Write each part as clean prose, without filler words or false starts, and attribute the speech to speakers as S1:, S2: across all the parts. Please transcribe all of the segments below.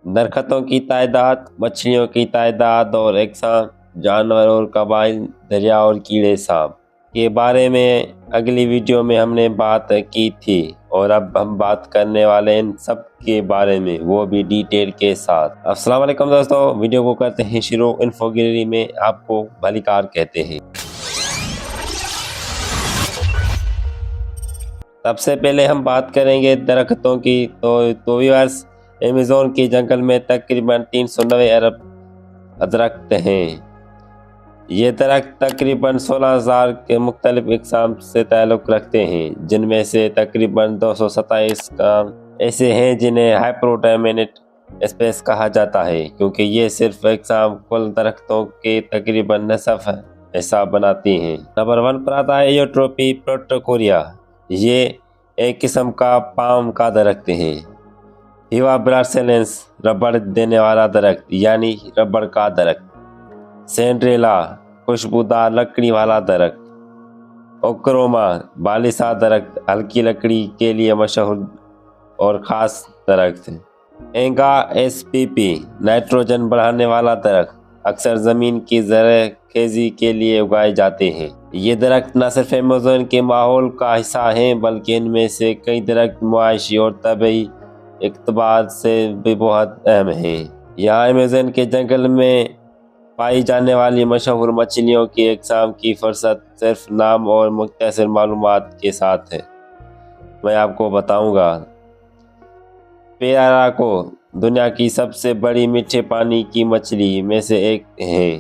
S1: दरख्तों की तादाद, मछलियों की तादाद और अक़साम, जानवर और कबाइल, दरिया और कीड़े सांप के बारे में अगली वीडियो में हमने बात की थी, और अब हम बात करने वाले इन सब के बारे में, वो भी डिटेल के साथ। अस्सलाम वालेकुम दोस्तों, वीडियो को करते हैं शुरू। इन्फो गैलरी में आपको भली कार कहते हैं। सबसे पहले हम बात करेंगे दरख्तों की। तो व्यूअर्स, अमेज़न के जंगल में तकरीबन 390 अरब दरख्त हैं। ये दरख्त तकरीबन 16,000 के मुख्तलिफ इक़साम से ताल्लुक़ रखते हैं, जिनमें से तकरीबन 227 का ऐसे हैं जिन्हें हाइपोटाइमेनेट स्पेस कहा जाता है, क्योंकि ये सिर्फ इक़साम कुल दरख्तों के तकरीबन निसफ हिस्सा बनाती हैं। नंबर 1 पर आता है यूट्रोपी प्रोटोकोरिया। ये एक किस्म का पाम का दरख्त है। हिवा ब्रासिलेंस, रबड़ देने वाला दरख्त यानी रबड़ का दरख्त। सेंड्रेला, खुशबूदार लकड़ी वाला दरख्त। ओक्रोमा, बालिसा दरख्त, हल्की लकड़ी के लिए मशहूर और ख़ास दरख्त। एंगा एसपीपी, नाइट्रोजन बढ़ाने वाला दरख्त, अक्सर ज़मीन की ज़रख़ेज़ी के लिए उगाए जाते हैं। ये दरख्त न सिर्फ अमेज़न के माहौल का हिस्सा हैं, बल्कि इनमें से कई दरख्त मुआशी और तबीई एतबार से भी बहुत अहम हैं। यहाँ अमेज़न के जंगल में पाई जाने वाली मशहूर मछलियों की इक़साम की फहरिस्त सिर्फ नाम और मुख्तसर मालूमात के साथ है। मैं आपको बताऊँगा। पेराको दुनिया की सबसे बड़ी मीठे पानी की मछली में से एक है,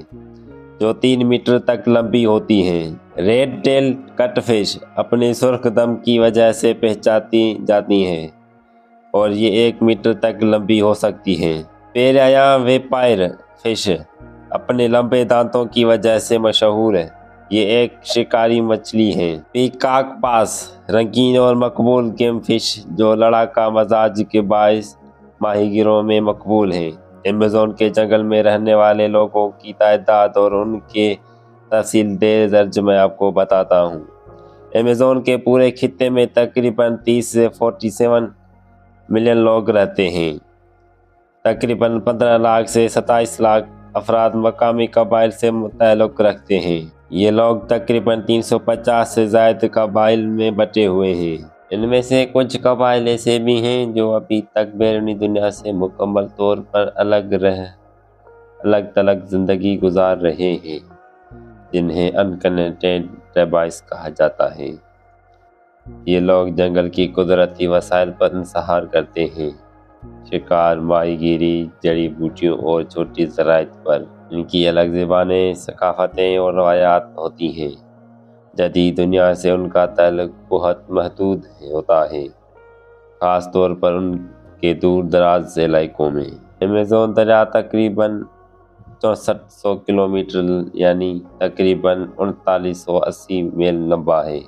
S1: जो 3 मीटर तक लंबी होती हैं। रेड टेल कटफिश अपनी सुर्ख दम की वजह से पहचानी जाती हैं, और ये 1 मीटर तक लंबी हो सकती हैं। पेराया वेपायर फिश अपने लंबे दांतों की वजह से मशहूर है। ये एक शिकारी मछली है। पीकॉक पास, रंगीन और मकबूल गेम फिश जो लड़ाका मजाज के बायस माहीगिरों में मकबूल हैं। अमेज़न के जंगल में रहने वाले लोगों की तादाद और उनके तफसील दर्ज मैं आपको बताता हूँ। अमेज़न के पूरे खित्ते में तकरीबन 30 से 47 मिलियन लोग रहते हैं। तकरीबन 15 लाख से 27 लाख अफराद मकामी कबाइल से ताल्लुक़ रखते हैं। ये लोग तकरीबन 350 से ज़ायद कबाइल में बटे हुए हैं। इनमें से कुछ कबाइल ऐसे भी हैं जो अभी तक बैरूनी दुनिया से मुकम्मल तौर पर अलग थलग ज़िंदगी गुजार रहे हैं, जिन्हें अनकनेक्टेड ट्राइब्स कहा जाता है। ये लोग जंगल की कुदरती वसाइल पर इंतहार करते हैं, शिकार, माहीगीरी, जड़ी बूटियों और छोटी ज़राअत पर। इनकी अलग ज़बानें, सकाफ़तें और रवायात होती हैं। जदीद दुनिया से उनका ताल्लुक़ बहुत महदूद होता है, ख़ास तौर पर उनके दूर दराज इलाकों में। अमेज़न दरिया तकरीबन 6400 किलोमीटर यानी तकरीबन 3980 मील लंबा है।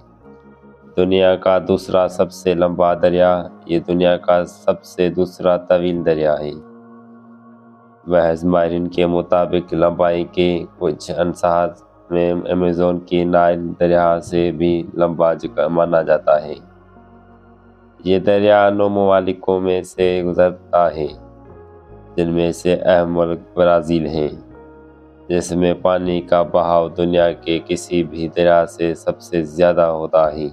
S1: दुनिया का दूसरा सबसे लंबा दरिया, ये दुनिया का सबसे दूसरा तवील दरिया है। महज़ माहिरीन के मुताबिक लंबाई के कुछ अंसार में अमेज़न की नाइल दरिया से भी लंबा माना जाता है। ये दरिया 9 ममालिकों में से गुजरता है, जिनमें से अहम मुल्क ब्राज़ील है, जिसमें पानी का बहाव दुनिया के किसी भी दरिया से सबसे ज़्यादा होता है।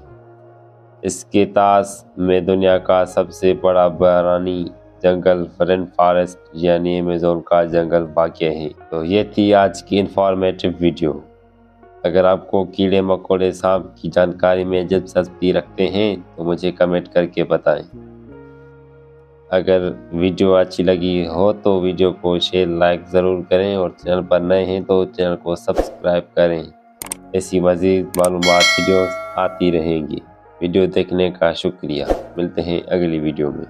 S1: इसके तास में दुनिया का सबसे बड़ा बैरानी जंगल रेन फॉरेस्ट यानी अमेज़न का जंगल वाक़या है। तो ये थी आज की इंफॉर्मेटिव वीडियो। अगर आपको कीड़े मकोड़े सांप की जानकारी में दिलचस्पी रखते हैं तो मुझे कमेंट करके बताएं। अगर वीडियो अच्छी लगी हो तो वीडियो को शेयर लाइक ज़रूर करें, और चैनल पर नए हैं तो चैनल को सब्सक्राइब करें। ऐसी मज़ीद मालूमात वीडियो आती रहेंगी। वीडियो देखने का शुक्रिया। मिलते हैं अगली वीडियो में।